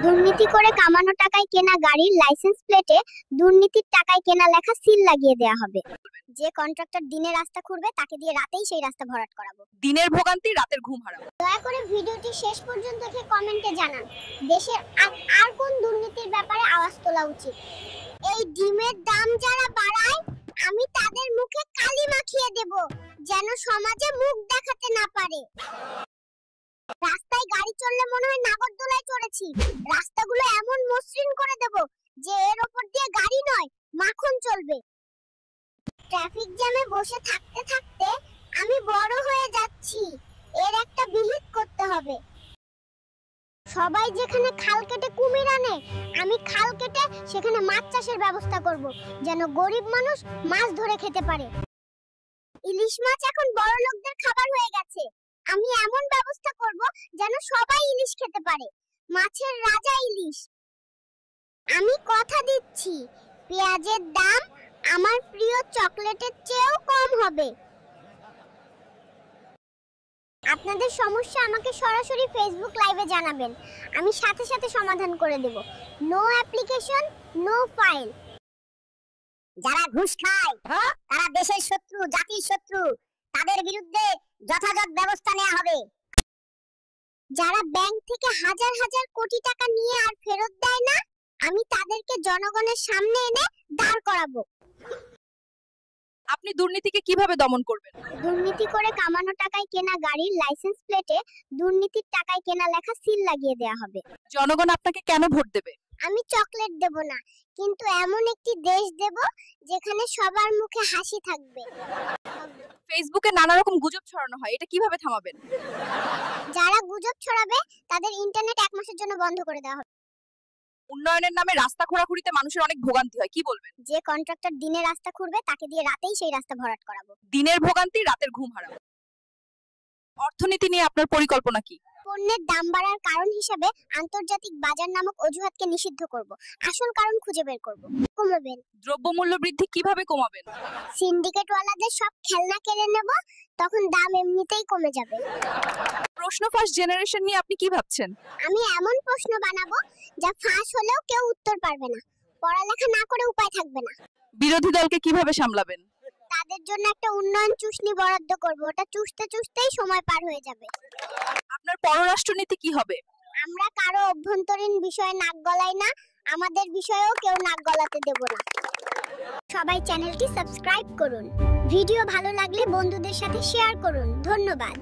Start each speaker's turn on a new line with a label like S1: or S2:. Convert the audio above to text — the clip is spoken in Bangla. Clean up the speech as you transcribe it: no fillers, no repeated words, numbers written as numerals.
S1: দুর্নীতি করে কামানো টাকায় কেনা গাড়ির লাইসেন্স প্লেটে দুর্নীতির টাকায় কেনা লেখা সিল লাগিয়ে দেয়া হবে। যে কন্ট্রাক্টর দিনে রাস্তা খুঁড়বে তাকে দিয়ে রাতেই সেই রাস্তা ভরাট করাবো।
S2: দিনের ভোগান্তি রাতের ঘুম হারাবো।
S1: দয়া করে ভিডিওটি শেষ পর্যন্ত দেখে কমেন্টে জানান দেশের আর কোন দুর্নীতির ব্যাপারে আওয়াজ তোলা উচিত। এই ডিমের দাম যারা বাড়ায় আমি তাদের মুখে কালি মাখিয়ে দেব, যেন সমাজে মুখ দেখাতে না পারে। রাস্তায় গাড়ি চললে মনে হয় নাগরদোলায় চড়েছি। রাস্তাগুলো এমন মসৃণ করে দেব যে এর উপর দিয়ে গাড়ি নয় মাখন চলবে। ট্রাফিক জ্যামে বসে থাকতে থাকতে আমি বড় হয়ে যাচ্ছি, এর একটা বিহিত করতে হবে। সবাই যেখানে খাল কেটে কুমির আনে, আমি খাল কেটে সেখানে মাছ চাষের ব্যবস্থা করব, যেন গরিব মানুষ মাছ ধরে খেতে পারে। ইলিশ মাছ এখন বড় লোকদের খাবার হয়ে গেছে, আমি এমন ব্যবস্থা করব যেন সবাই ইলিশ খেতে পারে। মাছের রাজা ইলিশ। আমি কথা দিচ্ছি পেঁয়াজের দাম আমার প্রিয় চকলেটের চেয়েও কম হবে। আপনাদের সমস্যা আমাকে সরাসরি ফেসবুক লাইভে জানাবেন, আমি সাথে সাথে সমাধান করে দেব। No application no file. যারা ঘুষ খায় তারা দেশের শত্রু, জাতির শত্রু, তাদের বিরুদ্ধে যথাযথ ব্যবস্থা নেওয়া হবে। যারা ব্যাংক থেকে হাজার হাজার কোটি টাকা নিয়ে আর ফেরত দেয় না, আমি তাদেরকে জনগণের সামনে এনে দাঁড় করাবো।
S2: আপনি দুর্নীতিকে কিভাবে দমন করবেন?
S1: দুর্নীতি করে কামানো টাকায় কেনা গাড়ির লাইসেন্স প্লেটে দুর্নীতির টাকায় কেনা লেখা সিল লাগিয়ে দেয়া হবে।
S2: জনগণ আপনাকে কেন ভোট দেবে?
S1: আমি চকলেট দেব না, কিন্তু এমন একটি দেশ দেব যেখানে সবার মুখে হাসি থাকবে।
S2: ফেসবুকে নানা রকম গুজব ছড়ানো হয়, এটা কিভাবে থামাবেন?
S1: যারা গুজব ছড়াবে তাদের ইন্টারনেট 1 মাসের জন্য বন্ধ করে দেওয়া হবে।
S2: উন্নয়নের নামে রাস্তা খোঁড়াখুড়িতে মানুষের অনেক ভোগান্তি হয়, কি বলবেন?
S1: যে কন্ট্রাক্টর দিনে রাস্তা খুঁড়বে তাকে দিয়ে রাতেই সেই রাস্তা ভরাট করাবো।
S2: দিনের ভোগান্তি রাতের ঘুম হারাবো। অর্থনীতি নিয়ে আপনার পরিকল্পনা কি?
S1: পণ্যের দাম বাড়ার কারণ হিসেবে আন্তর্জাতিক বাজার নামক অজুহাতকে নিষিদ্ধ করব, আসল কারণ খুঁজে বের করব। কমাবেন।
S2: দ্রব্যমূল্য বৃদ্ধি কিভাবে কমাবেন?
S1: সিন্ডিকেটওয়ালাদের সব খেলনা কেড়ে নেব, তখন দাম এমনিতেই কমে যাবে।
S2: প্রশ্ন ফাঁস জেনারেশন নিয়ে আপনি কি ভাবছেন?
S1: আমি এমন প্রশ্ন বানাবো যা ফাঁস হলেও কেউ উত্তর পারবে না, পড়ালেখা না করে উপায় থাকবে না।
S2: বিরোধী দলকে কিভাবে সামলাবেন?
S1: তাদের জন্য একটা উন্নয়ন চুষনি বরাদ্দ করব, ওটা চুষতে চুষতেই সময় পার হয়ে যাবে।
S2: আপনার পররাষ্ট্রনীতি কি হবে?
S1: আমরা কারো অভ্যন্তরীণ বিষয়ে নাক গলাই না, আমাদের বিষয়েও কেউ নাক গলাতে দেব না। সবাই চ্যানেলটি সাবস্ক্রাইব করুন, ভিডিও ভালো লাগলে বন্ধুদের সাথে শেয়ার করুন। ধন্যবাদ।